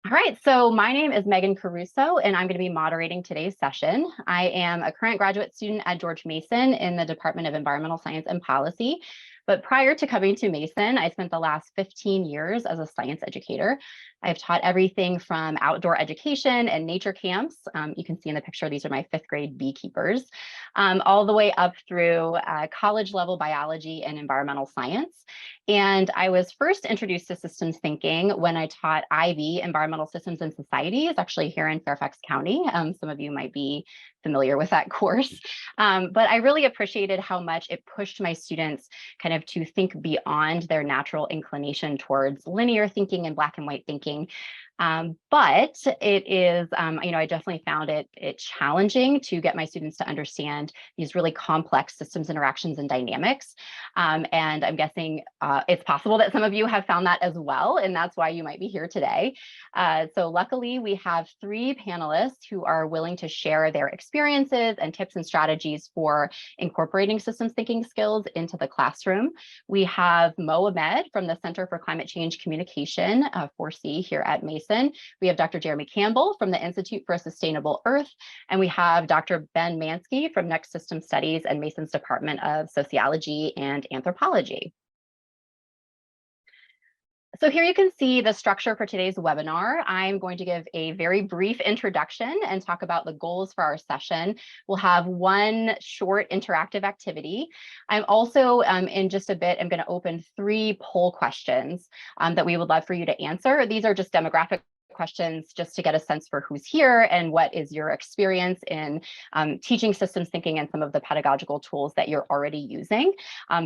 All right, so my name is Megan Caruso, and I'm going to be moderating today's session. I am a current graduate student at George Mason in the Department of Environmental Science and Policy. But prior to coming to Mason, I spent the last 15 years as a science educator. I've taught everything from outdoor education and nature camps. You can see in the picture, these are my fifth grade beekeepers, all the way up through college level biology and environmental science. And I was first introduced to systems thinking when I taught IB, Environmental Systems and Societies, actually here in Fairfax County. Some of you might be familiar with that course. But I really appreciated how much it pushed my students kind of to think beyond their natural inclination towards linear thinking and black and white thinking. But it is, I definitely found it challenging to get my students to understand these really complex systems interactions and dynamics. And I'm guessing it's possible that some of you have found that as well, and that's why you might be here today. So luckily, we have three panelists who are willing to share their experiences and tips and strategies for incorporating systems thinking skills into the classroom. We have Mo Ahmed from the Center for Climate Change Communication, 4C here at Mason. We have Dr. Jeremy Campbell from the Institute for a Sustainable Earth, and we have Dr. Ben Mansky from Next System Studies and Mason's Department of Sociology and Anthropology. So here you can see the structure for today's webinar. I'm going to give a very brief introduction and talk about the goals for our session. We'll have one short interactive activity. I'm also, in just a bit, I'm going to open 3 poll questions that we would love for you to answer. These are just demographic questions just to get a sense for who's here and what is your experience in teaching systems thinking and some of the pedagogical tools that you're already using.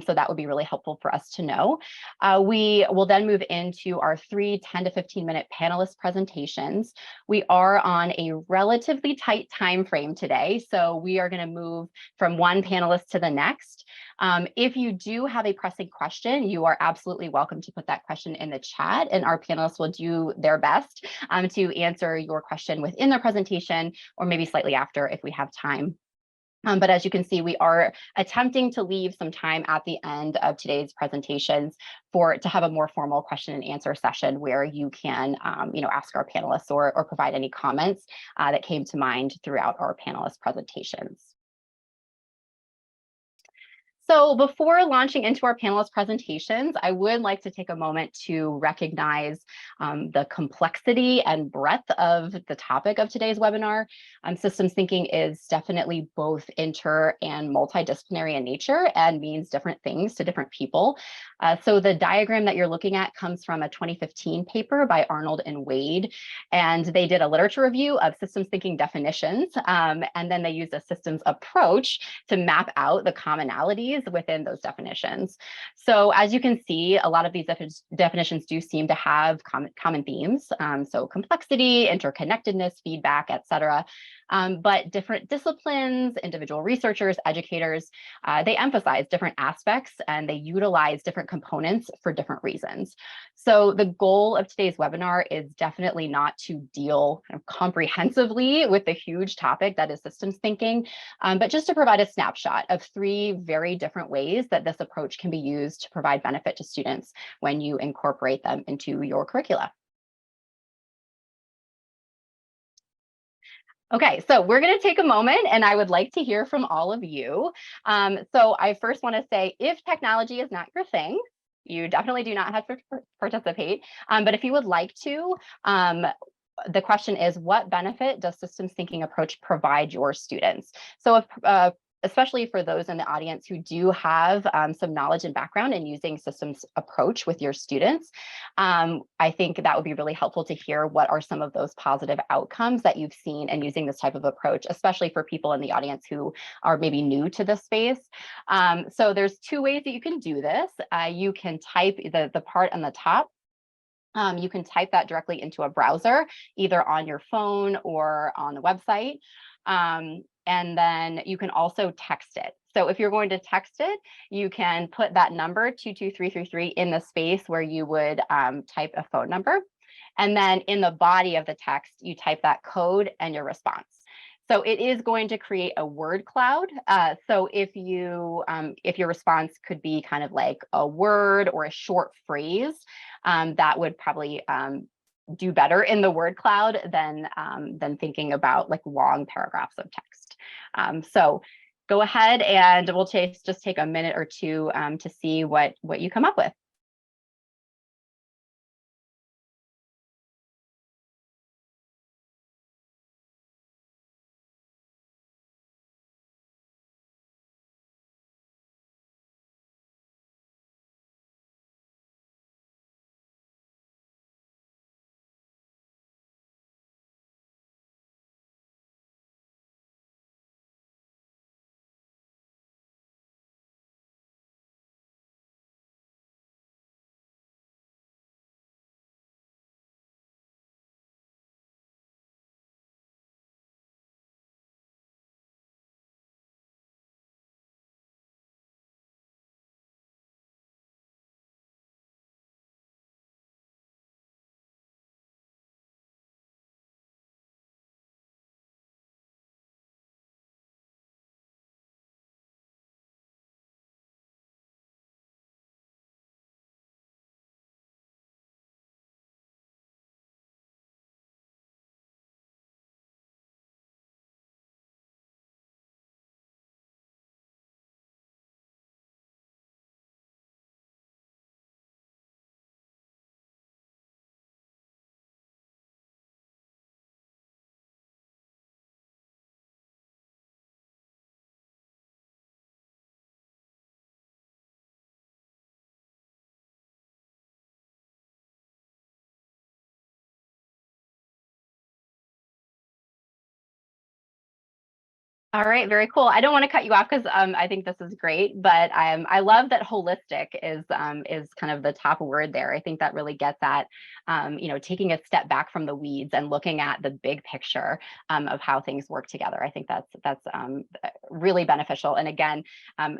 So that would be really helpful for us to know. We will then move into our 3 10 to 15 minute panelist presentations. We are on a relatively tight time frame today, so we are going to move from one panelist to the next. If you do have a pressing question, you are absolutely welcome to put that question in the chat, and our panelists will do their best to answer your question within their presentation or maybe slightly after if we have time. But as you can see, we are attempting to leave some time at the end of today's presentations to have a more formal question and answer session where you can ask our panelists or provide any comments that came to mind throughout our panelist presentations. So before launching into our panelist presentations, I would like to take a moment to recognize the complexity and breadth of the topic of today's webinar. Systems thinking is definitely both inter and multidisciplinary in nature and means different things to different people. So the diagram that you're looking at comes from a 2015 paper by Arnold and Wade, and they did a literature review of systems thinking definitions, and then they used a systems approach to map out the commonalities within those definitions. So as you can see, a lot of these definitions do seem to have common themes. So complexity, interconnectedness, feedback, et cetera. But different disciplines, individual researchers, educators, they emphasize different aspects and they utilize different components for different reasons. So the goal of today's webinar is definitely not to deal comprehensively with the huge topic that is systems thinking, but just to provide a snapshot of 3 very different ways that this approach can be used to provide benefit to students when you incorporate them into your curricula. Okay, so we're going to take a moment and I would like to hear from all of you. So I first want to say, if technology is not your thing, you definitely do not have to participate. But if you would like to, the question is, what benefit does systems thinking approach provide your students? So if especially for those in the audience who do have some knowledge and background in using systems approach with your students, I think that would be really helpful to hear what are some of those positive outcomes that you've seen in using this type of approach, especially for people in the audience who are maybe new to this space. So there's 2 ways that you can do this. You can type the part on the top. You can type that directly into a browser, either on your phone or on the website. And then you can also text it. So if you're going to text it, you can put that number 22333 in the space where you would type a phone number. And then in the body of the text, you type that code and your response. So it is going to create a word cloud. So if your response could be kind of like a word or a short phrase, that would probably do better in the word cloud than thinking about like long paragraphs of text. So go ahead and we'll just take a minute or two to see what you come up with. All right, very cool. I don't want to cut you off because I think this is great, but I love that holistic is kind of the top word there. I think that really gets at taking a step back from the weeds and looking at the big picture of how things work together. I think that's really beneficial. And again,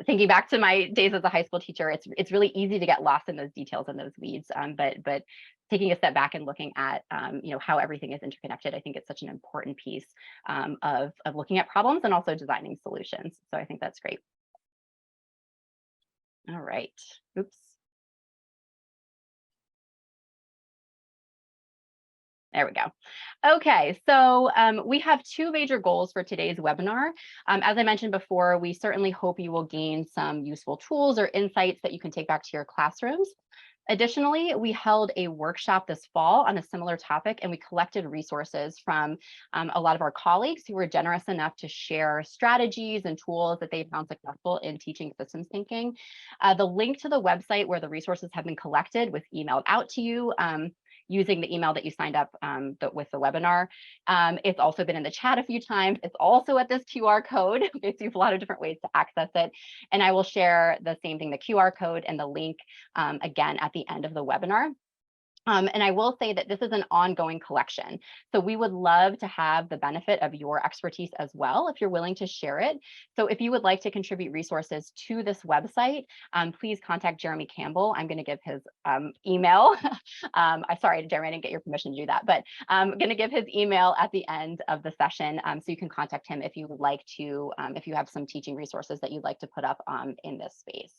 thinking back to my days as a high school teacher, it's really easy to get lost in those details and those weeds. But taking a step back and looking at how everything is interconnected, I think it's such an important piece of looking at problems and also designing solutions. So I think that's great. All right. Oops. There we go. Okay, so we have two major goals for today's webinar. As I mentioned before, we certainly hope you will gain some useful tools or insights that you can take back to your classrooms. Additionally, we held a workshop this fall on a similar topic, and we collected resources from a lot of our colleagues who were generous enough to share strategies and tools that they found successful in teaching systems thinking. The link to the website where the resources have been collected was emailed out to you using the email that you signed up with the webinar. It's also been in the chat a few times. It's also at this QR code. Okay, so you have a lot of different ways to access it. And I will share the same thing, the QR code and the link again at the end of the webinar. And I will say that this is an ongoing collection. So we would love to have the benefit of your expertise as well, if you're willing to share it. So if you would like to contribute resources to this website, please contact Jeremy Campbell. I'm going to give his email. I'm sorry, Jeremy, I didn't get your permission to do that, but I'm going to give his email at the end of the session. So you can contact him if you would like to, if you have some teaching resources that you'd like to put up in this space.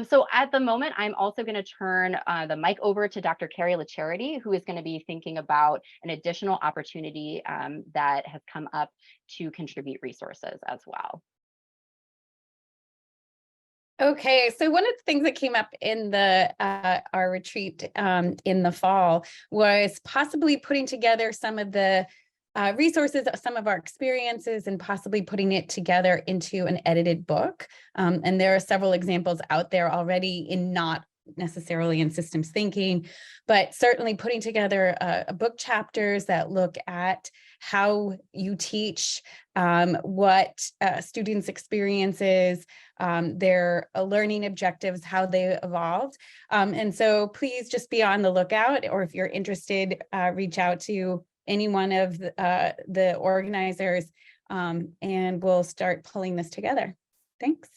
So at the moment, I'm also going to turn the mic over to Dr. Carrie LaCharity, who is going to be thinking about an additional opportunity that has come up to contribute resources as well. Okay, so one of the things that came up in the our retreat in the fall was possibly putting together some of the resources, some of our experiences, and possibly putting it together into an edited book. And there are several examples out there already, in not necessarily in systems thinking, but certainly putting together book chapters that look at how you teach, what students' experiences, their learning objectives, how they evolved. And so please just be on the lookout, or if you're interested, reach out to any one of the organizers, and we'll start pulling this together. Thanks.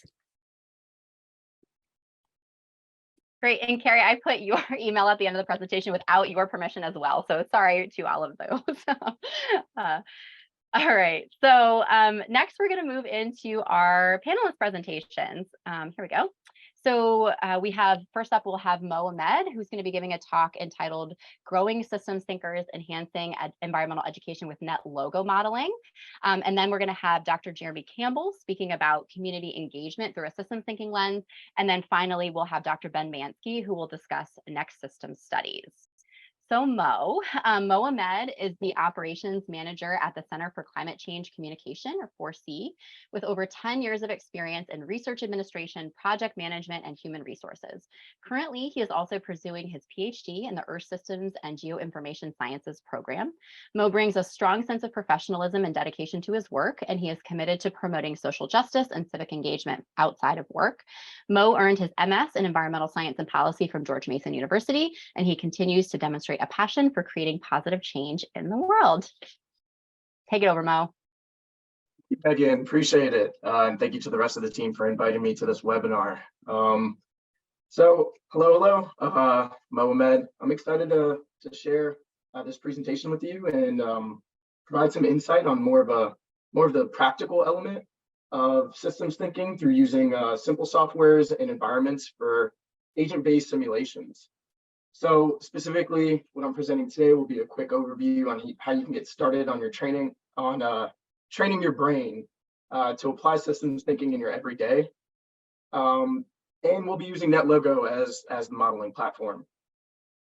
Great. And Carrie, I put your email at the end of the presentation without your permission as well. So sorry to all of those. All right. So next, we're going to move into our panelist presentations. Here we go. So first up, we'll have Mo Ahmed, who's going to be giving a talk entitled Growing Systems Thinkers, Enhancing Environmental Education with Net Logo Modeling. And then we're going to have Dr. Jeremy Campbell speaking about community engagement through a systems thinking lens. And then finally, we'll have Dr. Ben Mansky, who will discuss next systems studies. So Mo Ahmed is the operations manager at the Center for Climate Change Communication, or 4C, with over 10 years of experience in research administration, project management, and human resources. Currently, he is also pursuing his PhD in the Earth Systems and Geoinformation Sciences program. Mo brings a strong sense of professionalism and dedication to his work, and he is committed to promoting social justice and civic engagement outside of work. Mo earned his MS in Environmental Science and Policy from George Mason University, and he continues to demonstrate a passion for creating positive change in the world. Take it over, Mo. Megan, appreciate it. And thank you to the rest of the team for inviting me to this webinar. So hello, Mo Ahmed. I'm excited to share this presentation with you and provide some insight on more of the practical element of systems thinking through using simple softwares and environments for agent-based simulations. So specifically, what I'm presenting today will be a quick overview on how you can get started on your training on training your brain to apply systems thinking in your everyday. And we'll be using NetLogo as the modeling platform.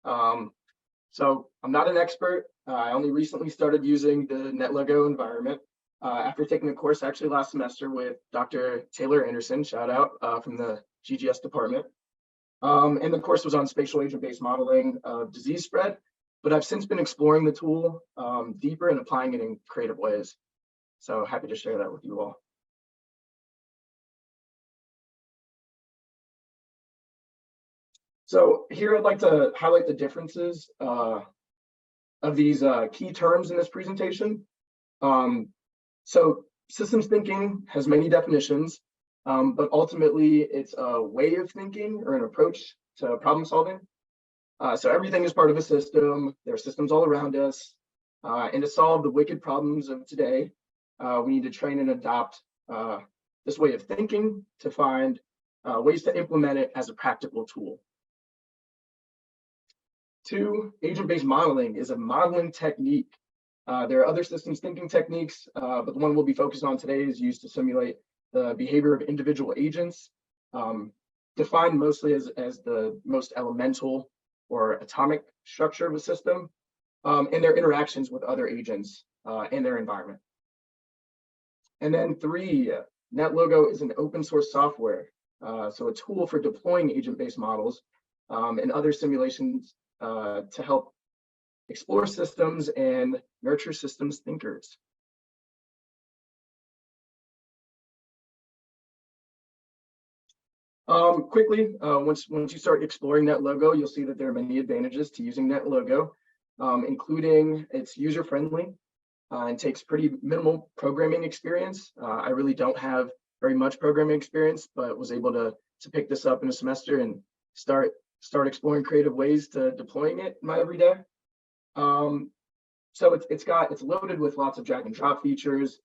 So I'm not an expert. I only recently started using the NetLogo environment after taking a course actually last semester with Dr. Taylor Anderson, shout out from the GGS department. And the course was on spatial agent-based modeling of disease spread, but I've since been exploring the tool deeper and applying it in creative ways. So happy to share that with you all. So here I'd like to highlight the differences of these key terms in this presentation. So systems thinking has many definitions. But ultimately, it's a way of thinking or an approach to problem solving. So everything is part of a system. There are systems all around us. And to solve the wicked problems of today, we need to train and adopt this way of thinking to find ways to implement it as a practical tool. 2, agent-based modeling is a modeling technique. There are other systems thinking techniques, but the one we'll be focused on today is used to simulate the behavior of individual agents, defined mostly as the most elemental or atomic structure of a system, and their interactions with other agents in their environment. And then 3, NetLogo is an open source software, so a tool for deploying agent-based models and other simulations to help explore systems and nurture systems thinkers. Quickly, once you start exploring NetLogo, you'll see that there are many advantages to using NetLogo, including it's user-friendly and takes pretty minimal programming experience. I really don't have very much programming experience, but was able to pick this up in a semester and start exploring creative ways to deploying it in my everyday. So it's loaded with lots of drag and drop features.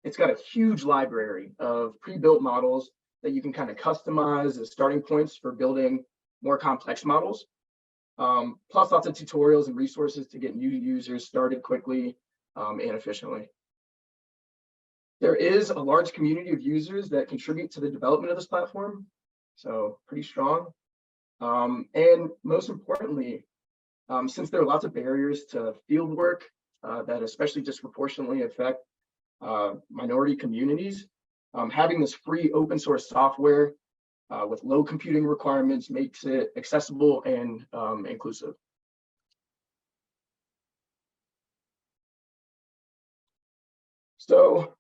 It's got a huge library of pre-built models that you can kind of customize as starting points for building more complex models. Plus lots of tutorials and resources to get new users started quickly and efficiently. There is a large community of users that contribute to the development of this platform, so pretty strong. And most importantly, since there are lots of barriers to field work that especially disproportionately affect minority communities, having this free open source software with low computing requirements makes it accessible and inclusive. So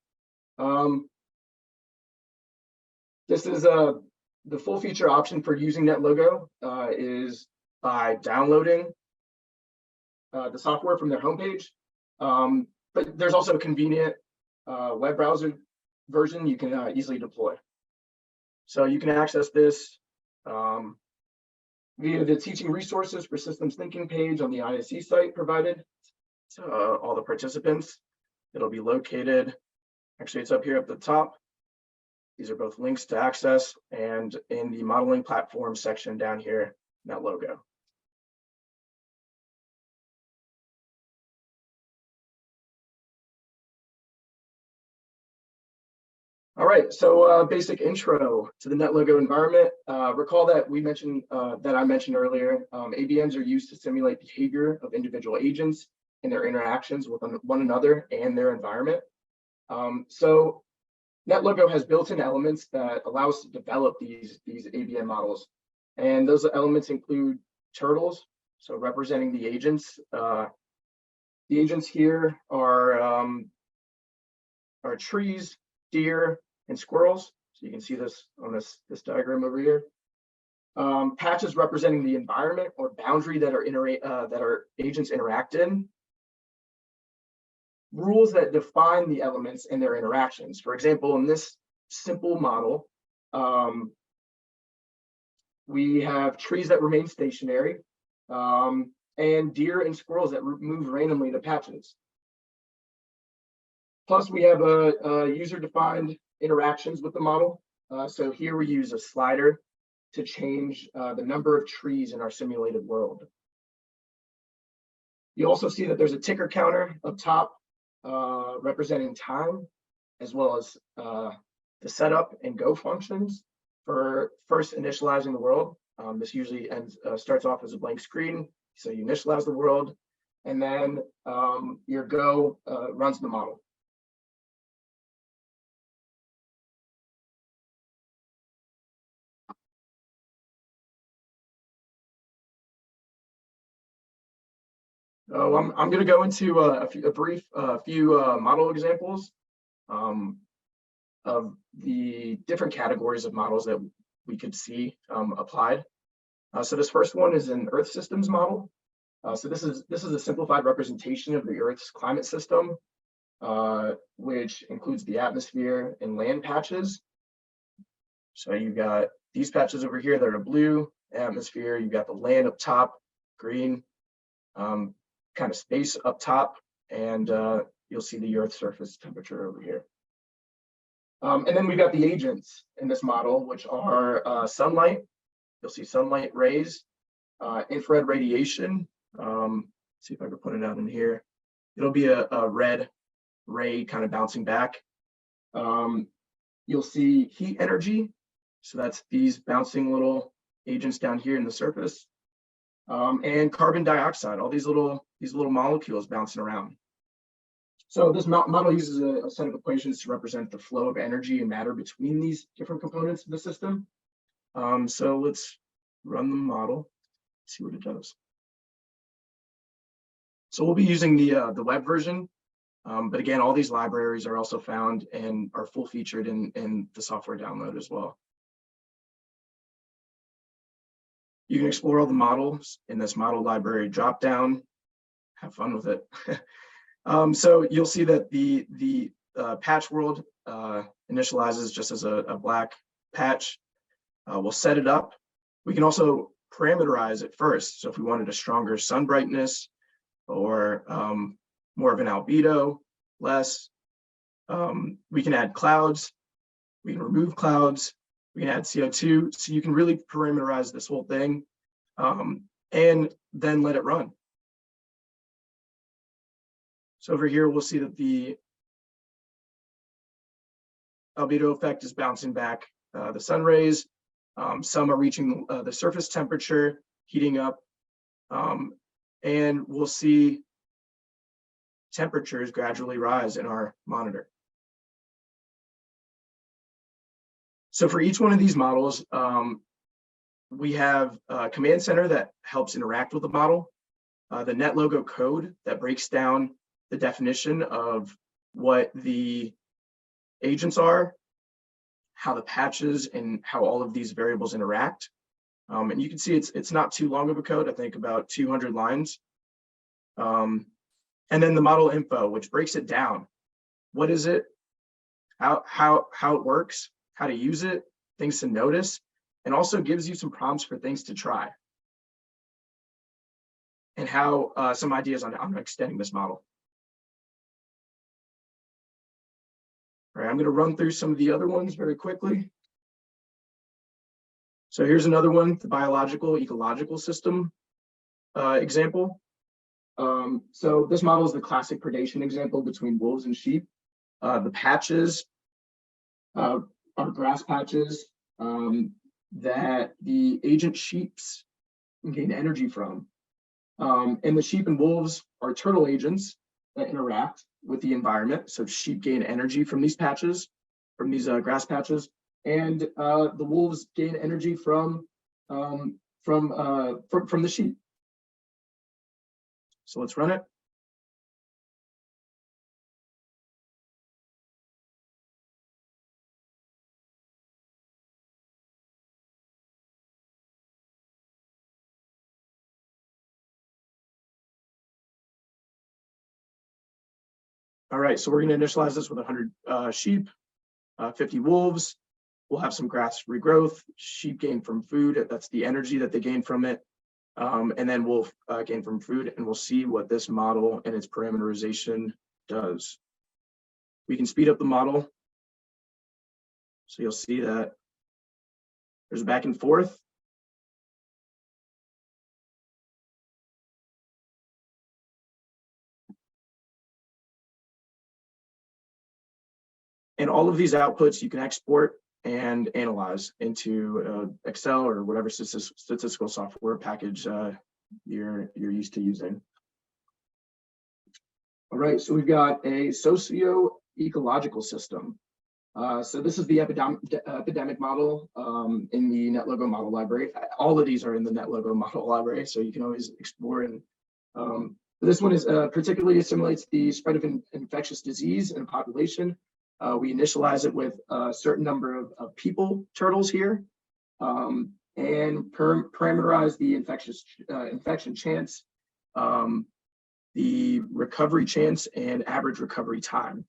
this is the full feature option for using NetLogo is by downloading the software from their homepage. But there's also a convenient web browser version you can easily deploy. So you can access this via the teaching resources for systems thinking page on the ISE site provided to all the participants. It'll be located, actually it's up here at the top. These are both links to access, and in the modeling platform section down here, NetLogo. All right, so basic intro to the NetLogo environment. Recall that we mentioned, I mentioned earlier, ABMs are used to simulate behavior of individual agents and their interactions with one another and their environment. So NetLogo has built-in elements that allow us to develop these ABM models. And those elements include turtles, so representing the agents. The agents here are trees, deer, and squirrels. So you can see this on this diagram over here. Patches representing the environment or boundary that our agents interact in. Rules that define the elements and their interactions. For example, in this simple model, we have trees that remain stationary and deer and squirrels that move randomly to patches. Plus, we have a user-defined interactions with the model. So here we use a slider to change the number of trees in our simulated world. You also see that there's a ticker counter up top representing time, as well as the setup and go functions for first initializing the world. This usually starts off as a blank screen. So you initialize the world, and then your go runs the model. I'm going to go into a few model examples of the different categories of models that we could see applied. So this first one is an Earth systems model. So this is a simplified representation of the Earth's climate system, which includes the atmosphere and land patches. So you've got these patches over here that are blue, atmosphere. You've got the land up top, green. Kind of space up top, and you'll see the Earth's surface temperature over here. And then we've got the agents in this model, which are sunlight. You'll see sunlight rays, infrared radiation. See if I can put it out in here. It'll be a red ray kind of bouncing back. You'll see heat energy. So that's these bouncing little agents down here in the surface. And carbon dioxide, all these little molecules bouncing around. So this model uses a set of equations to represent the flow of energy and matter between these different components of the system. So let's run the model, see what it does. So we'll be using the web version, but again, all these libraries are also found and are full featured in the software download as well. You can explore all the models in this model library dropdown. Have fun with it. So you'll see that the patch world initializes just as a black patch. We'll set it up. We can also parameterize it first. So if we wanted a stronger sun brightness or more of an albedo, less, we can add clouds. We can remove clouds. We can add CO2, so you can really parameterize this whole thing and then let it run. So over here, we'll see that the albedo effect is bouncing back the sun rays. Some are reaching the surface temperature, heating up, and we'll see temperatures gradually rise in our monitor. So for each one of these models, we have a command center that helps interact with the model, the NetLogo code that breaks down the definition of what the agents are, how the patches and how all of these variables interact. And you can see it's not too long of a code, I think about 200 lines. And then the model info, which breaks it down. What is it? How it works? How to use it, things to notice, and also gives you some prompts for things to try. And how some ideas on extending this model. All right, I'm going to run through some of the other ones very quickly. So here's another one, the biological ecological system example. So this model is the classic predation example between wolves and sheep. The patches are grass patches that the agent sheeps gain energy from. And the sheep and wolves are turtle agents that interact with the environment. So sheep gain energy from these patches, from these grass patches, and the wolves gain energy from the sheep. So let's run it. All right, so we're going to initialize this with 100 sheep, 50 wolves. We'll have some grass regrowth. Sheep gain from food. That's the energy that they gain from it. And then wolf gain from food, and we'll see what this model and its parameterization does. We can speed up the model. So you'll see that there's back and forth. And all of these outputs you can export and analyze into Excel or whatever statistical software package you're used to using. All right, so we've got a socio-ecological system. So this is the epidemic model in the NetLogo model library. All of these are in the NetLogo model library, so you can always explore. And this one is particularly assimilates the spread of infectious disease in a population. We initialize it with a certain number of people turtles here, and parameterize the infection chance, the recovery chance, and average recovery time.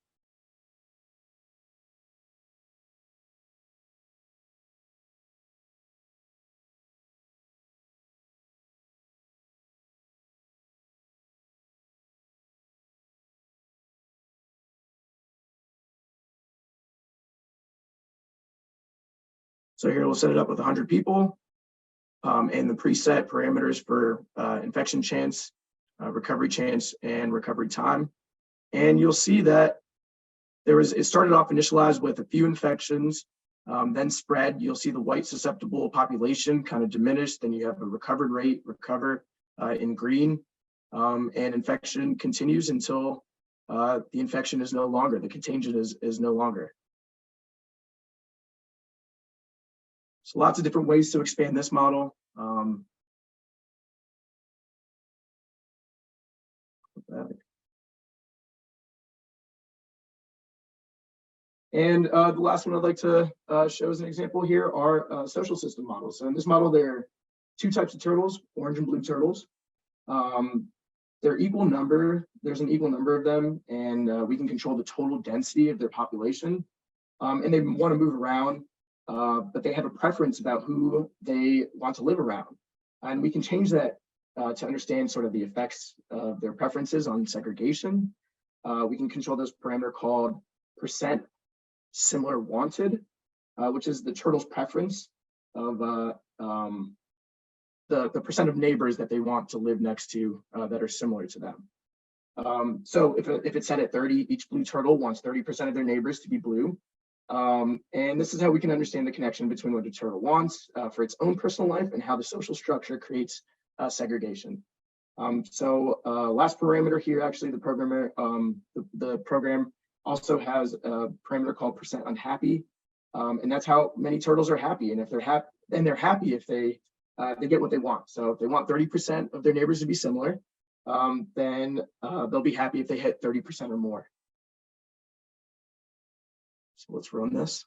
So here we'll set it up with 100 people and the preset parameters for infection chance, recovery chance, and recovery time. And you'll see that it started off initialized with a few infections, then spread. You'll see the white susceptible population kind of diminish. Then you have a recovered rate recover in green, and infection continues until the infection is no longer, the contagion is no longer. So lots of different ways to expand this model. And the last one I'd like to show as an example here are social system models. So in this model, there are two types of turtles, orange and blue turtles. They're equal number. There's an equal number of them, and we can control the total density of their population. And they want to move around, but they have a preference about who they want to live around. And we can change that to understand sort of the effects of their preferences on segregation. We can control this parameter called percent similar wanted, which is the turtle's preference of the percent of neighbors that they want to live next to that are similar to them. So if it's set at 30, each blue turtle wants 30% of their neighbors to be blue. And this is how we can understand the connection between what a turtle wants for its own personal life and how the social structure creates segregation. So last parameter here, actually the programmer, the program also has a parameter called percent unhappy. And that's how many turtles are happy. And if they're happy, then they're happy if they get what they want. So if they want 30% of their neighbors to be similar, then they'll be happy if they hit 30% or more. So let's run this.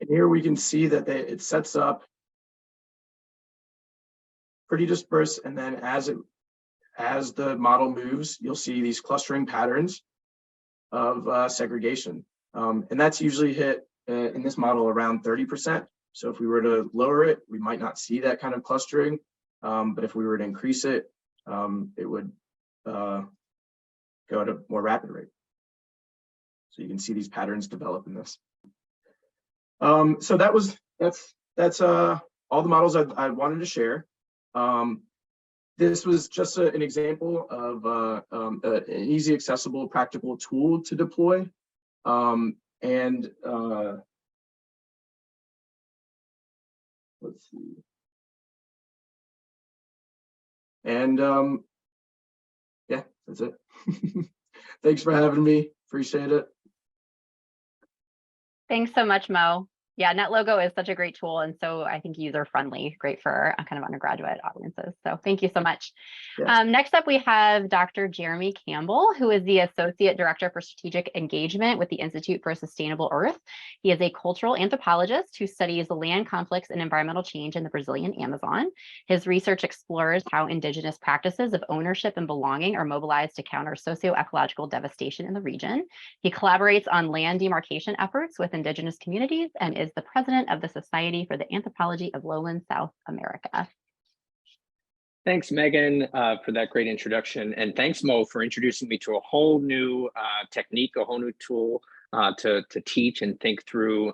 Here we can see that it sets up pretty dispersed, and then as the model moves, you'll see these clustering patterns of segregation. And that's usually hit in this model around 30%. So if we were to lower it, we might not see that kind of clustering. But if we were to increase it, it would go at a more rapid rate. So you can see these patterns develop in this. So that's all the models I wanted to share. This was just an example of an easy, accessible, practical tool to deploy. Let's see. And yeah, that's it. Thanks for having me. Appreciate it. Thanks so much, Mo. Yeah, NetLogo is such a great tool, and so I think user-friendly, great for kind of undergraduate audiences. So thank you so much. Yes. Next up, we have Dr. Jeremy Campbell, who is the Associate Director for Strategic Engagement with the Institute for a Sustainable Earth. He is a cultural anthropologist who studies land conflicts and environmental change in the Brazilian Amazon. His research explores how indigenous practices of ownership and belonging are mobilized to counter socio-ecological devastation in the region. He collaborates on land demarcation efforts with indigenous communities and is the president of the Society for the Anthropology of Lowland South America. Thanks, Megan, for that great introduction. And thanks, Mo, for introducing me to a whole new technique, a whole new tool to teach and think through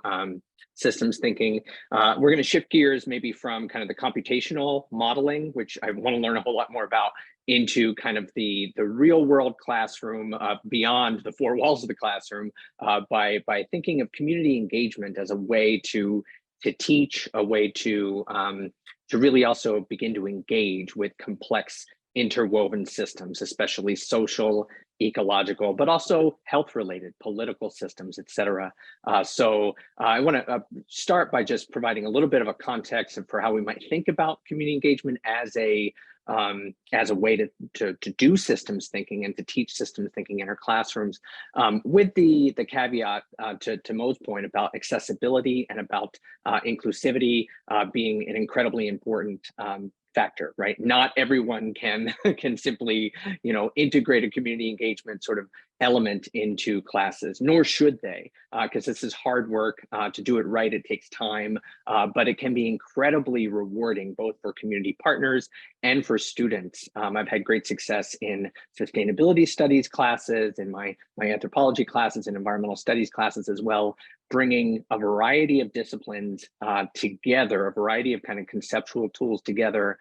systems thinking. We're going to shift gears maybe from kind of the computational modeling, which I want to learn a whole lot more about, into kind of the real world classroom beyond the four walls of the classroom by thinking of community engagement as a way to teach, a way to really also begin to engage with complex interwoven systems, especially social, ecological, but also health-related, political systems, et cetera. So I want to start by just providing a little bit of a context for how we might think about community engagement as a way to do systems thinking and to teach systems thinking in our classrooms, with the caveat to Mo's point about accessibility and about inclusivity being an incredibly important factor, right? Not everyone can simply, integrate a community engagement sort of element into classes, nor should they, because this is hard work. To do it right, it takes time, but it can be incredibly rewarding both for community partners and for students. I've had great success in sustainability studies classes, in my anthropology classes and environmental studies classes as well, bringing a variety of disciplines together, a variety of kind of conceptual tools together,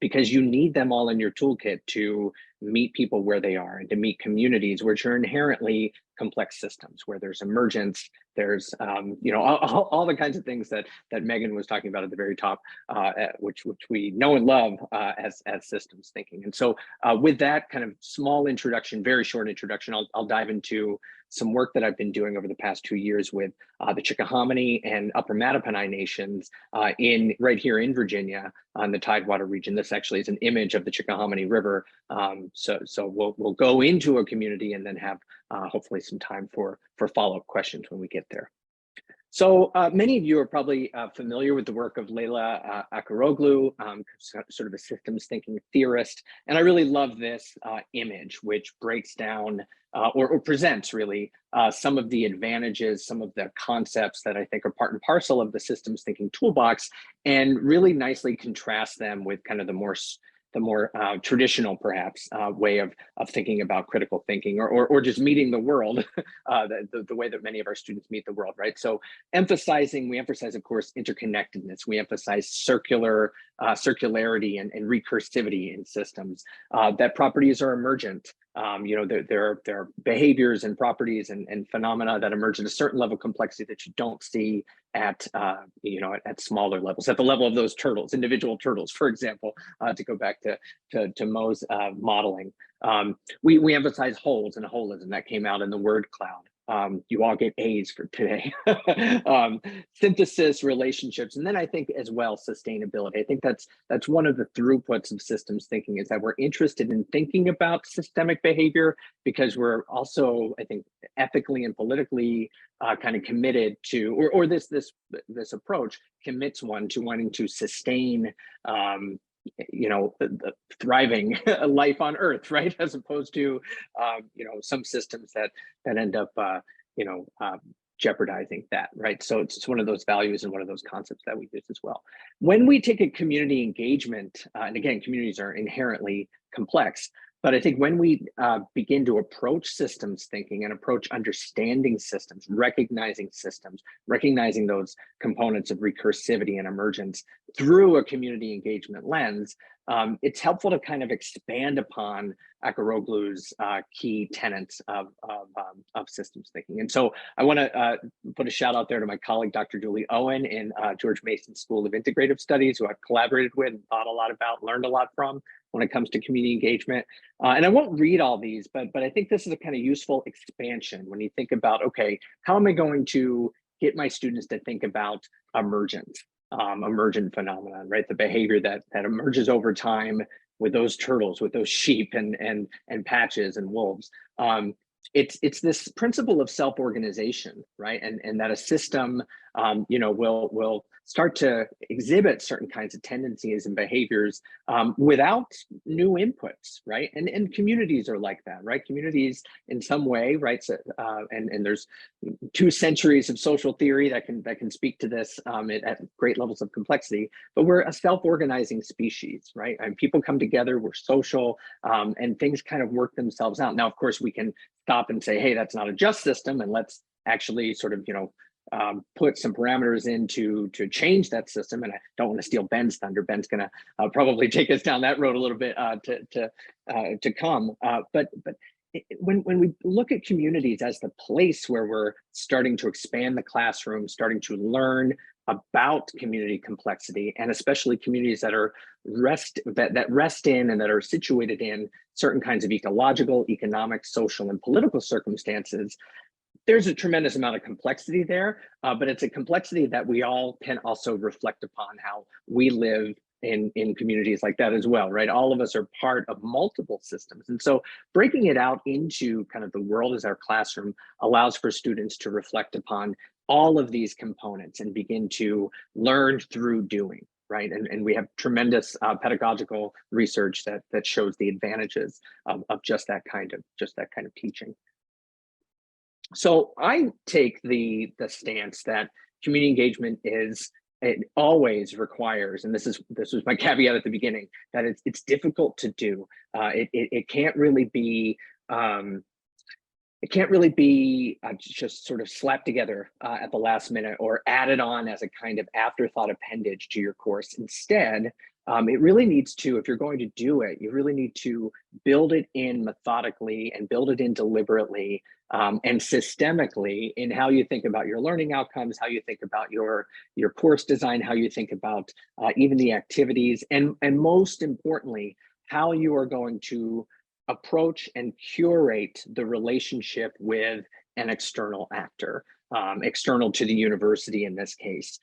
because you need them all in your toolkit to meet people where they are and to meet communities which are inherently complex systems, where there's emergence, there's all the kinds of things that Megan was talking about at the very top, which we know and love as systems thinking. And so with that kind of small introduction, very short introduction, I'll dive into some work that I've been doing over the past 2 years with the Chickahominy and Upper Mattaponi nations right here in Virginia on the Tidewater region. This actually is an image of the Chickahominy River. So we'll go into a community and then have hopefully some time for follow-up questions when we get there. So many of you are probably familiar with the work of Leyla Akuroglu, sort of a systems thinking theorist. And I really love this image, which breaks down or presents really some of the advantages, some of the concepts that I think are part and parcel of the systems thinking toolbox, and really nicely contrast them with kind of the more traditional, perhaps, way of thinking about critical thinking or just meeting the world, the way that many of our students meet the world, right? So we emphasize, of course, interconnectedness. We emphasize circularity and recursivity in systems, that properties are emergent. There are behaviors and properties and phenomena that emerge at a certain level of complexity that you don't see at smaller levels, at the level of those turtles, individual turtles, for example, to go back to Mo's modeling. We emphasize wholes and holism that came out in the word cloud. you all get A's for today. Synthesis, relationships, and then I think as well sustainability. I think that's one of the throughputs of systems thinking, is that we're interested in thinking about systemic behavior because we're also, I think, ethically and politically kind of committed to, or this approach commits one to wanting to sustain the thriving life on Earth, right? As opposed to some systems that end up jeopardizing that, right? So it's one of those values and one of those concepts that we use as well. When we take a community engagement, and again, communities are inherently complex, but I think when we begin to approach systems thinking and approach understanding systems, recognizing those components of recursivity and emergence through a community engagement lens, it's helpful to kind of expand upon Akeroglu's key tenets of systems thinking. And so I want to put a shout out there to my colleague, Dr. Julie Owen in George Mason School of Integrative Studies, who I've collaborated with and thought a lot about, learned a lot from when it comes to community engagement. And I won't read all these, but I think this is a kind of useful expansion when you think about, okay, how am I going to get my students to think about emergent phenomenon, right? The behavior that emerges over time with those turtles, with those sheep and patches and wolves. It's this principle of self-organization, right? And that a system, will start to exhibit certain kinds of tendencies and behaviors without new inputs, right? And communities are like that, right? Communities in some way, right? So, and there's 2 centuries of social theory that can speak to this at great levels of complexity, but we're a self-organizing species, right? And people come together, we're social, and things kind of work themselves out. Now, of course, we can stop and say, hey, that's not a just system, and let's actually sort of, put some parameters in to change that system. And I don't want to steal Ben's thunder. Ben's going to probably take us down that road a little bit to come. But when we look at communities as the place where we're starting to expand the classroom, starting to learn about community complexity, and especially communities that are rest in and that are situated in certain kinds of ecological, economic, social, and political circumstances, there's a tremendous amount of complexity there, but it's a complexity that we all can also reflect upon how we live in communities like that as well, right? All of us are part of multiple systems. And so breaking it out into kind of the world as our classroom allows for students to reflect upon all of these components and begin to learn through doing, right? And we have tremendous pedagogical research that shows the advantages of just that kind of teaching. So I take the stance that community engagement it always requires, and this was my caveat at the beginning, that it's difficult to do. It can't really be just sort of slapped together at the last minute or added on as a kind of afterthought appendage to your course. Instead, it really needs to, if you're going to do it, you really need to build it in methodically and build it in deliberately and systemically in how you think about your learning outcomes, how you think about your course design, how you think about even the activities, and most importantly, how you are going to approach and curate the relationship with an external actor, external to the university in this case.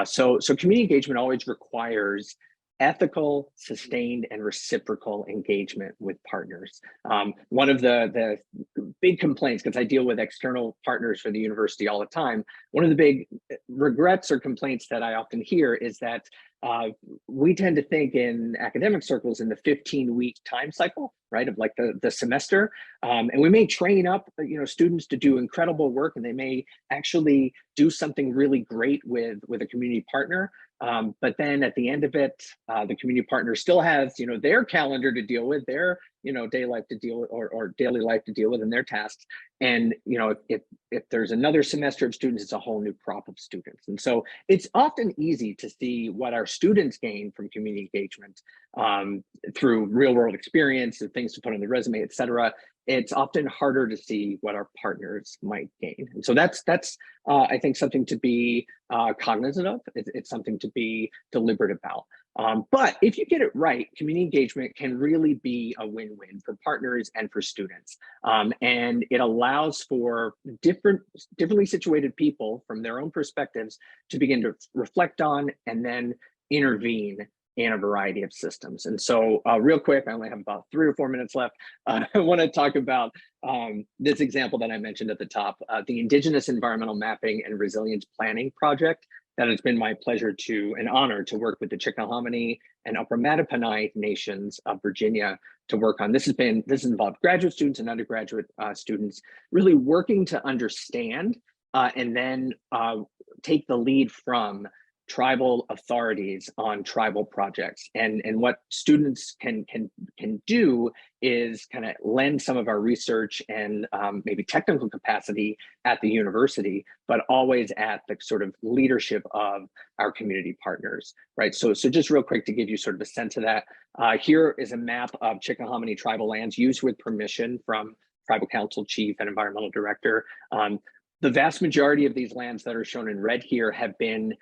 So community engagement always requires ethical, sustained, and reciprocal engagement with partners. One of the big complaints, because I deal with external partners for the university all the time, one of the big regrets or complaints that I often hear is that we tend to think in academic circles in the 15-week time cycle, right, of like the semester, and we may train up students to do incredible work, and they may actually do something really great with a community partner. But then at the end of it, the community partner still has their calendar to deal with, their day life to deal with, or daily life to deal with, and their tasks. And if there's another semester of students, it's a whole new crop of students. And so it's often easy to see what our students gain from community engagement through real world experience and things to put on the resume, et cetera. It's often harder to see what our partners might gain. And so that's I think something to be cognizant of. It's something to be deliberate about. But if you get it right, community engagement can really be a win-win for partners and for students. And it allows for differently situated people from their own perspectives to begin to reflect on and then intervene in a variety of systems. And so real quick, I only have about 3 or 4 minutes left. I want to talk about this example that I mentioned at the top, the Indigenous Environmental Mapping and Resilience Planning Project that it's been my pleasure and honor to work with the Chickahominy and Upper Mattaponi nations of Virginia to work on. This has involved graduate students and undergraduate students really working to understand and then take the lead from tribal authorities on tribal projects. And what students can do is kind of lend some of our research and maybe technical capacity at the university, but always at the sort of leadership of our community partners, right? So just real quick to give you sort of a sense of that, here is a map of Chickahominy tribal lands used with permission from Tribal Council Chief and Environmental Director. The vast majority of these lands that are shown in red here have been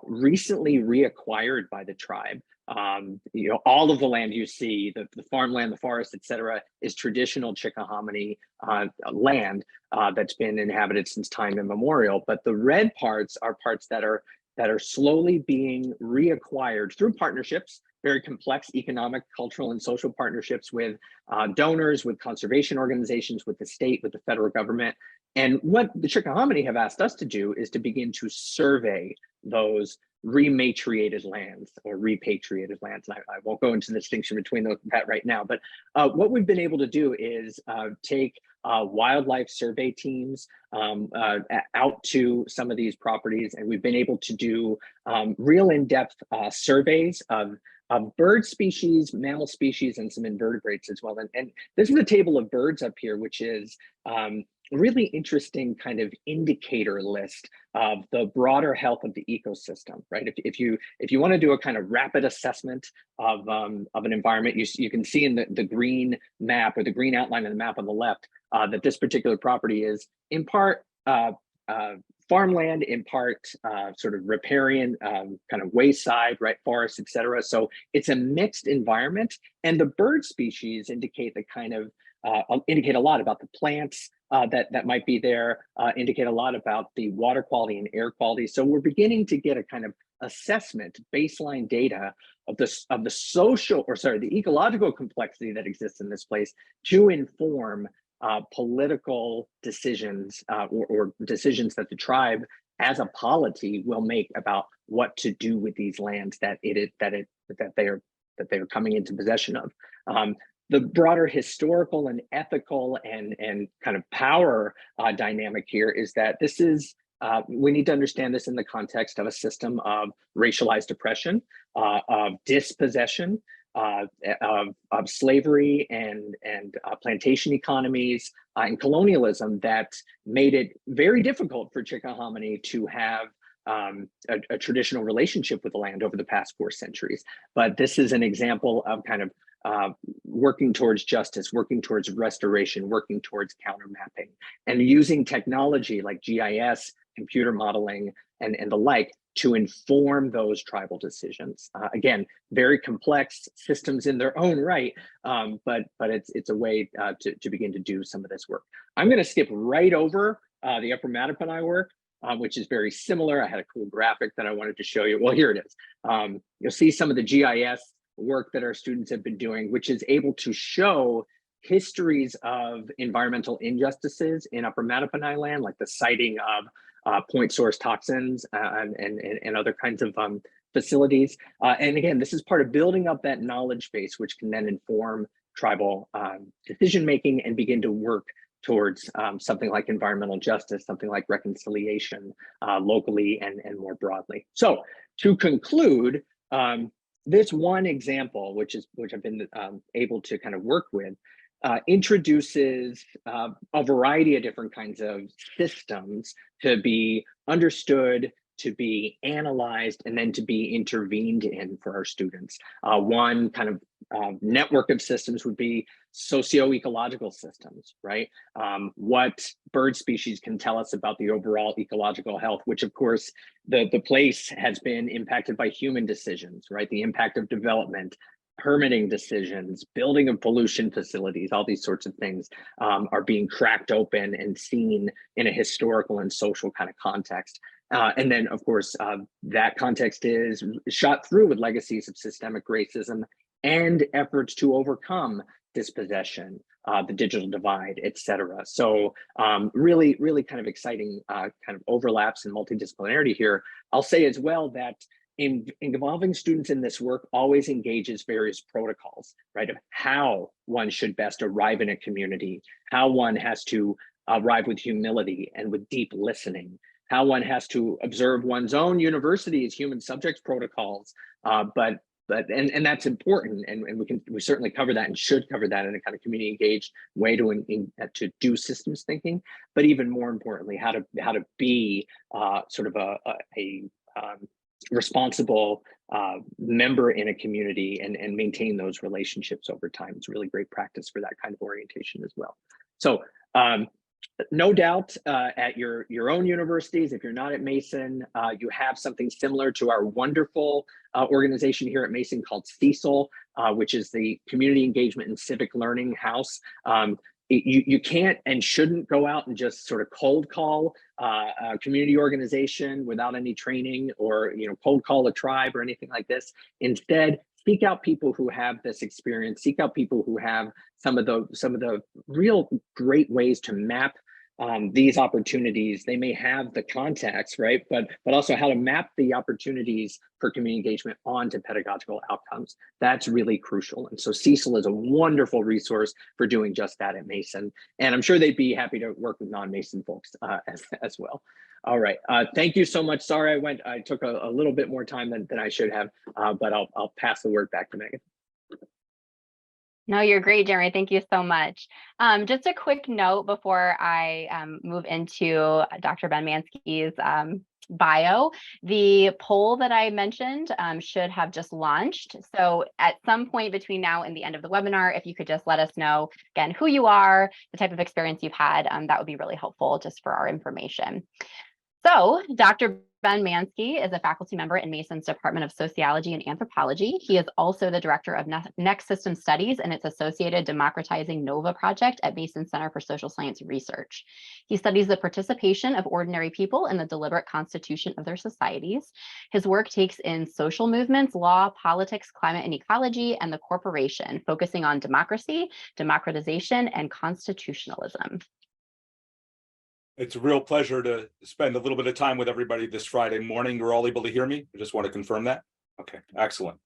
recently reacquired by the tribe. All of the land you see, the farmland, the forest, et cetera, is traditional Chickahominy land that's been inhabited since time immemorial. But the red parts are parts that are slowly being reacquired through partnerships, very complex economic, cultural, and social partnerships with donors, with conservation organizations, with the state, with the federal government. And what the Chickahominy have asked us to do is to begin to survey those rematriated lands or repatriated lands. And I won't go into the distinction between that right now, but what we've been able to do is take wildlife survey teams out to some of these properties, and we've been able to do real in-depth surveys of bird species, mammal species, and some invertebrates as well. And this is a table of birds up here, which is really interesting kind of indicator list of the broader health of the ecosystem, right? If you want to do a kind of rapid assessment of an environment, you can see in the green map or the green outline of the map on the left that this particular property is in part farmland, in part sort of riparian, kind of wayside, right, forests, et cetera. So it's a mixed environment, and the bird species indicate the kind of indicate a lot about the plants that might be there, indicate a lot about the water quality and air quality. So we're beginning to get a kind of assessment, baseline data of the social, or sorry, the ecological complexity that exists in this place to inform political decisions or decisions that the tribe as a polity will make about what to do with these lands that they are coming into possession of. The broader historical and ethical and kind of power dynamic here is that this is, we need to understand this in the context of a system of racialized oppression, of dispossession, of slavery and plantation economies and colonialism that made it very difficult for Chickahominy to have a traditional relationship with the land over the past 4 centuries. But this is an example of kind of working towards justice, working towards restoration, working towards counter mapping, and using technology like GIS, computer modeling, and the like to inform those tribal decisions. Again, very complex systems in their own right, but it's a way to begin to do some of this work. I'm going to skip right over the Upper Mattaponi work, which is very similar. I had a cool graphic that I wanted to show you. Well, here it is. You'll see some of the GIS work that our students have been doing, which is able to show histories of environmental injustices in Upper Mattaponi land, like the siting of point source toxins and other kinds of facilities. And again, this is part of building up that knowledge base, which can then inform tribal decision-making and begin to work towards something like environmental justice, something like reconciliation locally and more broadly. So to conclude, this one example, which I've been able to kind of work with, introduces a variety of different kinds of systems to be understood, to be analyzed, and then to be intervened in for our students. One kind of network of systems would be socio-ecological systems, right? What bird species can tell us about the overall ecological health, which of course the place has been impacted by human decisions, right? The impact of development, permitting decisions, building of pollution facilities, all these sorts of things are being cracked open and seen in a historical and social kind of context. And then, of course, that context is shot through with legacies of systemic racism and efforts to overcome dispossession, the digital divide, et cetera. So really, really kind of exciting kind of overlaps and multidisciplinarity here. I'll say as well that involving students in this work always engages various protocols, right, of how one should best arrive in a community, how one has to arrive with humility and with deep listening, how one has to observe one's own university's human subjects protocols, but that's important, and we certainly cover that and should cover that in a kind of community engaged way to do systems thinking, but even more importantly, how to be sort of a responsible member in a community and maintain those relationships over time. It's really great practice for that kind of orientation as well. So no doubt at your own universities, if you're not at Mason, you have something similar to our wonderful organization here at Mason called CECL, which is the Community Engagement and Civic Learning House. You can't and shouldn't go out and just sort of cold call a community organization without any training, or cold call a tribe or anything like this. Instead, seek out people who have this experience. Seek out people who have some of the real great ways to map these opportunities. They may have the contacts, right? But also how to map the opportunities for community engagement onto pedagogical outcomes. That's really crucial. And so CECL is a wonderful resource for doing just that at Mason. And I'm sure they'd be happy to work with non-Mason folks as well. All right, thank you so much. Sorry, I took a little bit more time than I should have, but I'll pass the word back to Megan. No, you're great, Jeremy. Thank you so much. Just a quick note before I move into Dr. Ben Mansky's bio. The poll that I mentioned should have just launched. So at some point between now and the end of the webinar, if you could just let us know, again, who you are, the type of experience you've had, that would be really helpful just for our information. So Dr. Ben Mansky is a faculty member in Mason's Department of Sociology and Anthropology. He is also the director of Next System Studies and its associated Democratizing NOVA project at Mason Center for Social Science Research. He studies the participation of ordinary people in the deliberate constitution of their societies. His work takes in social movements, law, politics, climate and ecology, and the corporation, focusing on democracy, democratization, and constitutionalism. It's a real pleasure to spend a little bit of time with everybody this Friday morning. You're all able to hear me? I just want to confirm that. Okay, excellent.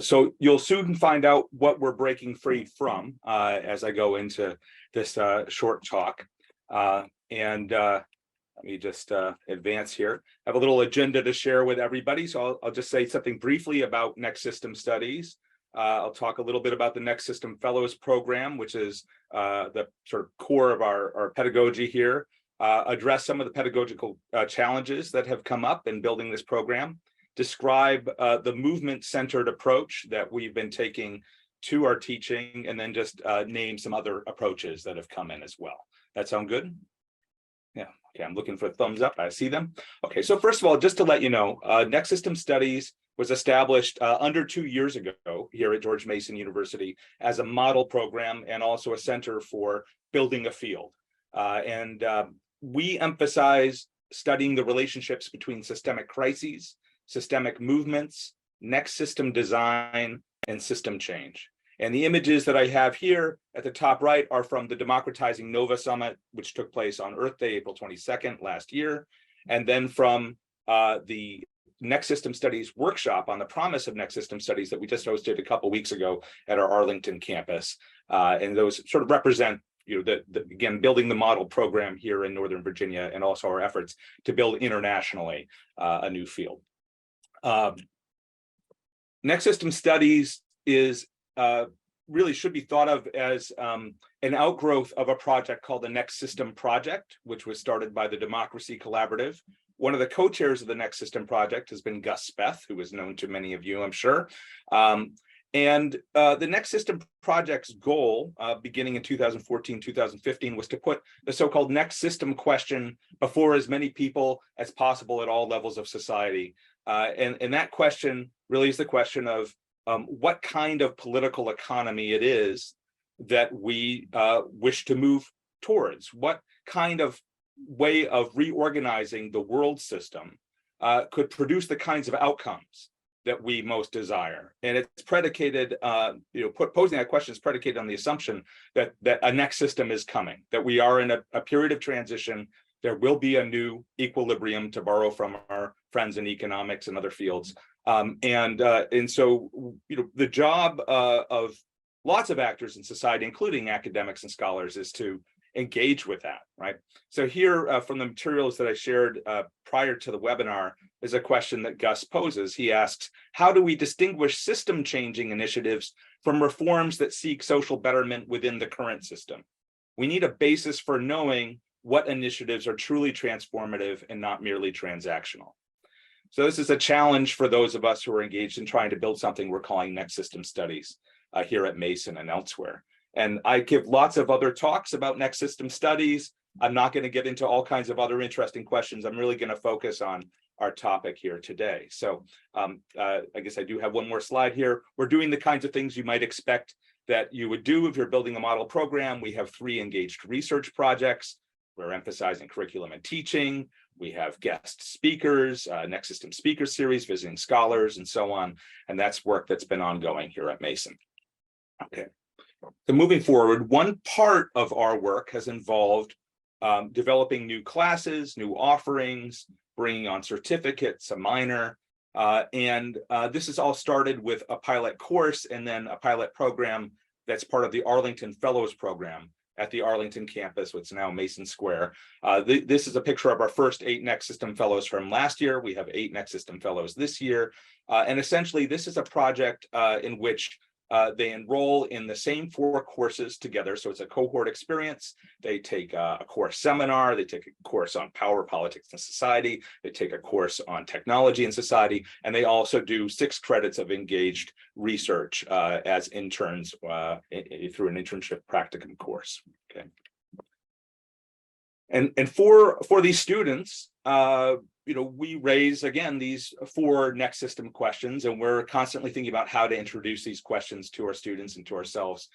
So you'll soon find out what we're breaking free from as I go into this short talk. Let me just advance here. I have a little agenda to share with everybody. So I'll just say something briefly about Next System Studies. I'll talk a little bit about the Next System Fellows Program, which is the sort of core of our pedagogy here. Address some of the pedagogical challenges that have come up in building this program, describe the movement-centered approach that we've been taking to our teaching, and then just name some other approaches that have come in as well. That sound good? Yeah, okay, I'm looking for a thumbs up. I see them. Okay, so first of all, just to let you know, Next System Studies was established under 2 years ago here at George Mason University as a model program and also a center for building a field. We emphasize studying the relationships between systemic crises, systemic movements, next system design, and system change. And the images that I have here at the top right are from the Democratizing NOVA Summit, which took place on Earth Day, April 22nd last year, and then from the Next System Studies workshop on the promise of Next System Studies that we just hosted a couple weeks ago at our Arlington campus. And those sort of represent again, building the model program here in Northern Virginia, and also our efforts to build internationally a new field. Next System Studies is really should be thought of as an outgrowth of a project called the Next System Project, which was started by the Democracy Collaborative. One of the co-chairs of the Next System Project has been Gus Speth, who is known to many of you, I'm sure. And the Next System project's goal, beginning in 2014, 2015, was to put the so-called Next System question before as many people as possible at all levels of society. And that question really is the question of what kind of political economy it is that we wish to move towards. What kind of way of reorganizing the world system could produce the kinds of outcomes that we most desire. And it's predicated, posing that question is predicated on the assumption that a next system is coming, that we are in a period of transition. There will be a new equilibrium, to borrow from our friends in economics and other fields. And so, the job of lots of actors in society, including academics and scholars, is to engage with that, right? So here, from the materials that I shared prior to the webinar, is a question that Gus poses. He asks, how do we distinguish system changing initiatives from reforms that seek social betterment within the current system? We need a basis for knowing what initiatives are truly transformative and not merely transactional. So this is a challenge for those of us who are engaged in trying to build something we're calling Next System Studies here at Mason and elsewhere. And I give lots of other talks about Next System Studies. I'm not going to get into all kinds of other interesting questions. I'm really going to focus on our topic here today. So I guess I do have one more slide here. We're doing the kinds of things you might expect that you would do if you're building a model program. We have 3 engaged research projects. We're emphasizing curriculum and teaching. We have guest speakers, Next System Speaker Series, visiting scholars, and so on. And that's work that's been ongoing here at Mason. Okay. So moving forward, one part of our work has involved developing new classes, new offerings, bringing on certificates, a minor, and this is all started with a pilot course and then a pilot program that's part of the Arlington Fellows Program at the Arlington campus, which is now Mason Square. This is a picture of our first 8 Next System Fellows from last year. We have 8 Next System Fellows this year. And essentially, this is a project in which they enroll in the same 4 courses together. So it's a cohort experience. They take a course seminar, they take a course on power, politics, and society, they take a course on technology and society, and they also do 6 credits of engaged research as interns through an internship practicum course. Okay. And for these students, we raise, again, these 4 Next System questions, and we're constantly thinking about how to introduce these questions to our students and to ourselves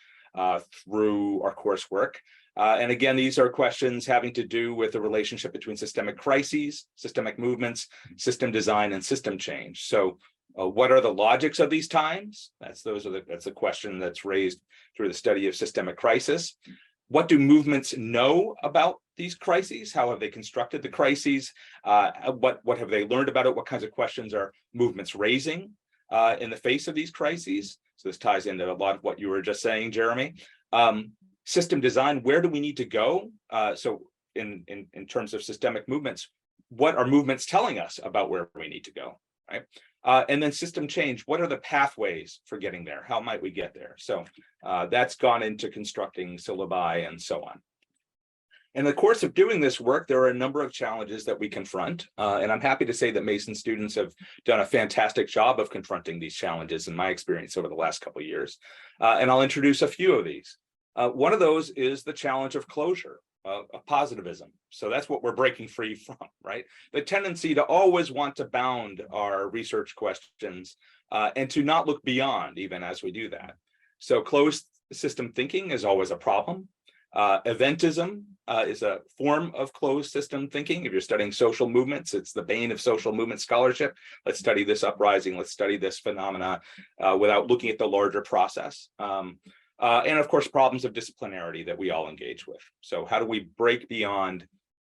through our coursework. And again, these are questions having to do with the relationship between systemic crises, systemic movements, system design, and system change. So what are the logics of these times? That's the question that's raised through the study of systemic crisis. What do movements know about these crises? How have they constructed the crises? What have they learned about it? What kinds of questions are movements raising in the face of these crises? So this ties into a lot of what you were just saying, Jeremy. System design, where do we need to go? So in terms of systemic movements, what are movements telling us about where we need to go, right? And then system change, what are the pathways for getting there? How might we get there? So that's gone into constructing syllabi and so on. In the course of doing this work, there are a number of challenges that we confront, and I'm happy to say that Mason students have done a fantastic job of confronting these challenges in my experience over the last couple of years. And I'll introduce a few of these. One of those is the challenge of closure, of positivism. So that's what we're breaking free from, right? The tendency to always want to bound our research questions and to not look beyond even as we do that. So closed system thinking is always a problem. Eventism is a form of closed system thinking. If you're studying social movements, it's the bane of social movement scholarship. Let's study this uprising, let's study this phenomena without looking at the larger process. And of course, problems of disciplinarity that we all engage with. So how do we break beyond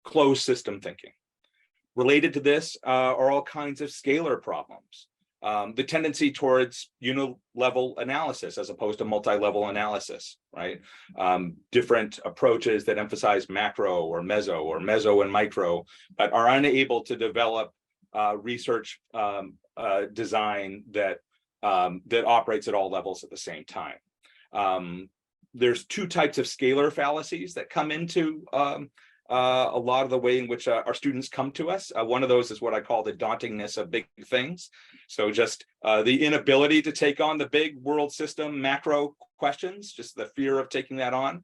closed system thinking? Related to this are all kinds of scalar problems. The tendency towards unilevel analysis as opposed to multi-level analysis, right? Different approaches that emphasize macro or meso and micro, but are unable to develop research design that operates at all levels at the same time. There's 2 types of scalar fallacies that come into a lot of the way in which our students come to us. One of those is what I call the dauntingness of big things. So just the inability to take on the big world system macro questions, just the fear of taking that on.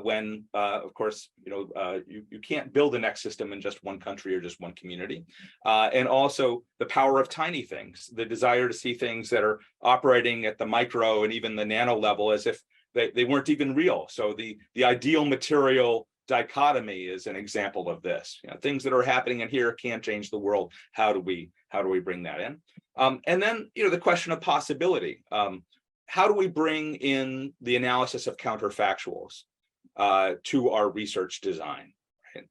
When, of course, you can't build the next system in just one country or just one community. And also the power of tiny things, the desire to see things that are operating at the micro and even the nano level as if they weren't even real. So the ideal material dichotomy is an example of this. Things that are happening in here can't change the world. How do we bring that in? And then, the question of possibility. How do we bring in the analysis of counterfactuals to our research design? Right?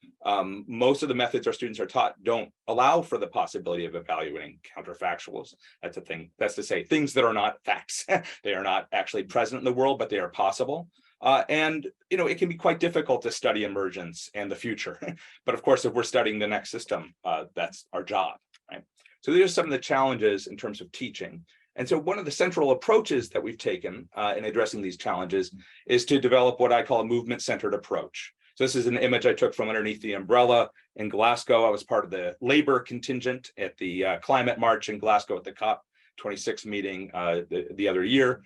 Most of the methods our students are taught don't allow for the possibility of evaluating counterfactuals. That's a thing. That's to say, things that are not facts. They are not actually present in the world, but they are possible. And it can be quite difficult to study emergence and the future. But of course, if we're studying the next system, that's our job, right? So these are some of the challenges in terms of teaching. And so one of the central approaches that we've taken in addressing these challenges is to develop what I call a movement-centered approach. So this is an image I took from underneath the umbrella in Glasgow. I was part of the labor contingent at the climate march in Glasgow at the COP26 meeting the other year.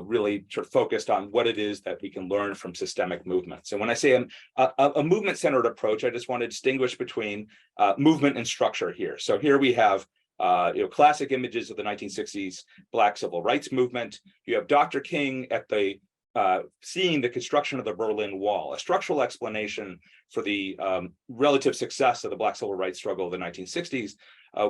Really sort of focused on what it is that we can learn from systemic movements. And when I say a movement-centered approach, I just want to distinguish between movement and structure here. So here we have classic images of the 1960s Black civil rights movement. You have Dr. King at the seeing the construction of the Berlin Wall, a structural explanation for the relative success of the Black civil rights struggle of the 1960s.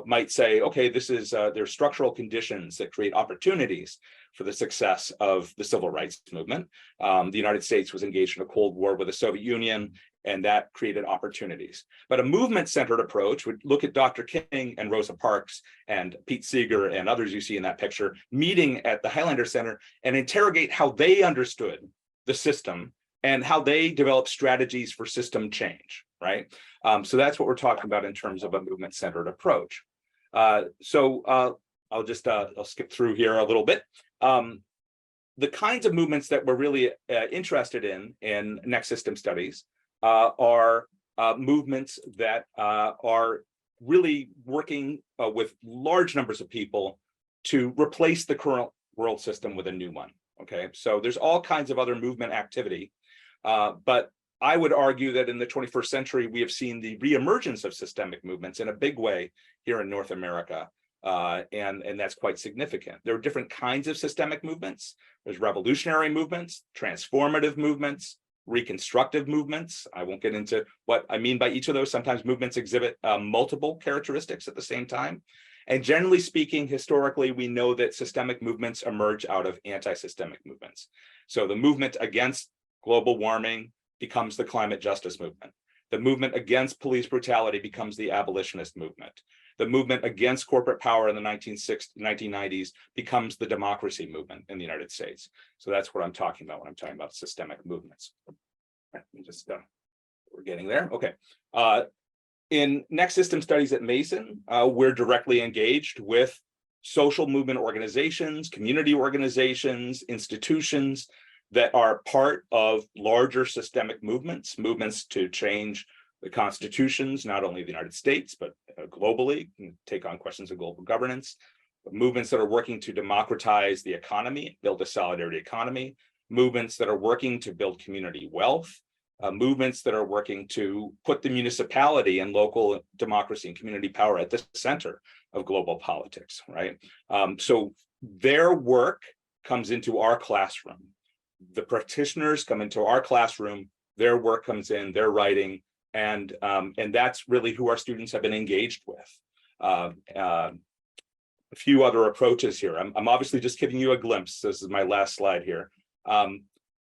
Might say, okay, this is there's structural conditions that create opportunities for the success of the civil rights movement. The United States was engaged in a Cold War with the Soviet Union, and that created opportunities. But a movement-centered approach would look at Dr. King and Rosa Parks and Pete Seeger and others you see in that picture meeting at the Highlander Center and interrogate how they understood the system and how they developed strategies for system change, right? So that's what we're talking about in terms of a movement-centered approach. I'll skip through here a little bit. The kinds of movements that we're really interested in next system studies are movements that are really working with large numbers of people to replace the current world system with a new one. Okay, so there's all kinds of other movement activity, but I would argue that in the 21st century, we have seen the reemergence of systemic movements in a big way here in North America, and that's quite significant. There are different kinds of systemic movements. There's revolutionary movements, transformative movements, reconstructive movements. I won't get into what I mean by each of those. Sometimes movements exhibit multiple characteristics at the same time. And generally speaking, historically, we know that systemic movements emerge out of anti-systemic movements. So the movement against global warming becomes the climate justice movement. The movement against police brutality becomes the abolitionist movement. The movement against corporate power in the 1990s becomes the democracy movement in the United States. So that's what I'm talking about when I'm talking about systemic movements. We're getting there. Okay. In next system studies at Mason, we're directly engaged with social movement organizations, community organizations, institutions that are part of larger systemic movements to change the constitutions, not only of the United States, but globally, take on questions of global governance, movements that are working to democratize the economy, build a solidarity economy, movements that are working to build community wealth, movements that are working to put the municipality and local democracy and community power at the center of global politics, right? So their work comes into our classroom. The practitioners come into our classroom, their work comes in, their writing, and that's really who our students have been engaged with. A few other approaches here. I'm obviously just giving you a glimpse. This is my last slide here.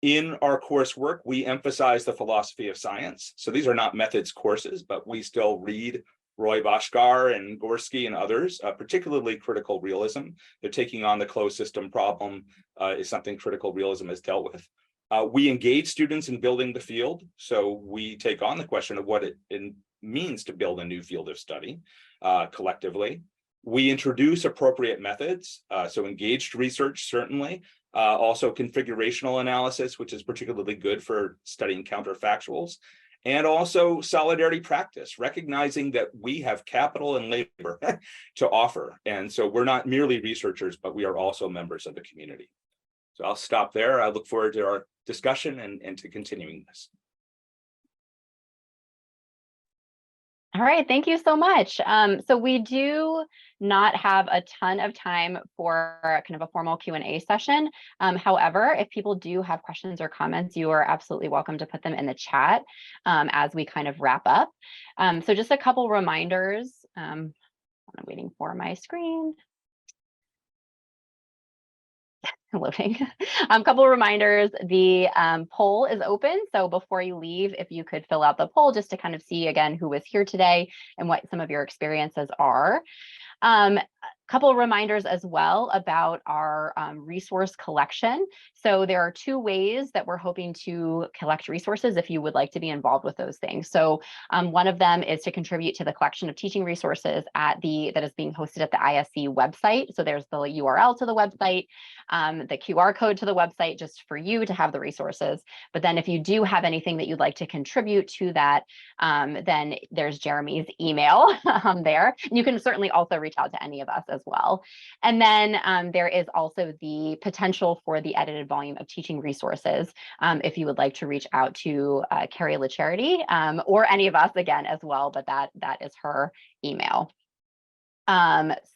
In our coursework, we emphasize the philosophy of science. So these are not methods courses, but we still read Roy Bhaskar and Gorski and others, particularly critical realism. They're taking on the closed system problem is something critical realism has dealt with. We engage students in building the field. So we take on the question of what it means to build a new field of study collectively. We introduce appropriate methods, so engaged research, certainly, Also configurational analysis, which is particularly good for studying counterfactuals, and also solidarity practice, recognizing that we have capital and labor to offer. And so we're not merely researchers, but we are also members of the community. So I'll stop there. I look forward to our discussion and to continuing this. All right, thank you so much. So we do not have a ton of time for kind of a formal Q&A session. However, if people do have questions or comments, you are absolutely welcome to put them in the chat as we kind of wrap up. So just a couple reminders. I'm waiting for my screen. Loading. A couple of reminders, the poll is open. So before you leave, if you could fill out the poll just to kind of see again who was here today and what some of your experiences are. A couple of reminders as well about our resource collection. So there are two ways that we're hoping to collect resources if you would like to be involved with those things. So one of them is to contribute to the collection of teaching resources that is being hosted at the ISC website. So there's the URL to the website, the QR code to the website just for you to have the resources. But then if you do have anything that you'd like to contribute to that, then there's Jeremy's email there. And you can certainly also reach out to any of us as well. And then there is also the potential for the edited volume of teaching resources if you would like to reach out to Carrie LaCharity or any of us again as well, but that is her email.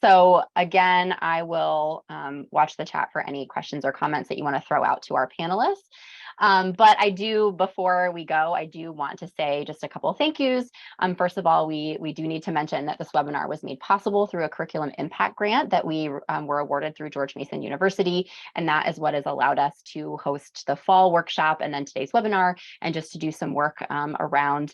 So again, I will watch the chat for any questions or comments that you want to throw out to our panelists. But I do, before we go, I do want to say just a couple of thank yous. First of all, we do need to mention that this webinar was made possible through a curriculum impact grant that we were awarded through George Mason University. And that is what has allowed us to host the fall workshop and then today's webinar, and just to do some work around,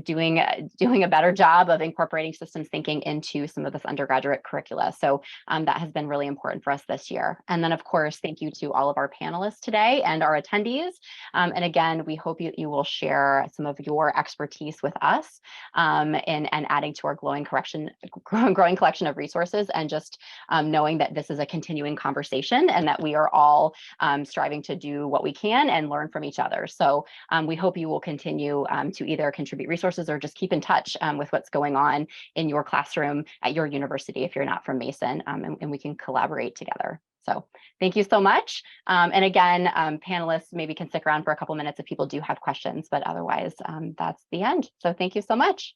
doing a better job of incorporating systems thinking into some of this undergraduate curricula. So that has been really important for us this year. And then of course, thank you to all of our panelists today and our attendees. And again, we hope you will share some of your expertise with us and adding to our growing collection of resources, and just knowing that this is a continuing conversation and that we are all striving to do what we can and learn from each other. So we hope you will continue to either contribute resources or just keep in touch with what's going on in your classroom at your university if you're not from Mason, and we can collaborate together. So thank you so much. And again, panelists maybe can stick around for a couple minutes if people do have questions, but otherwise that's the end. So thank you so much.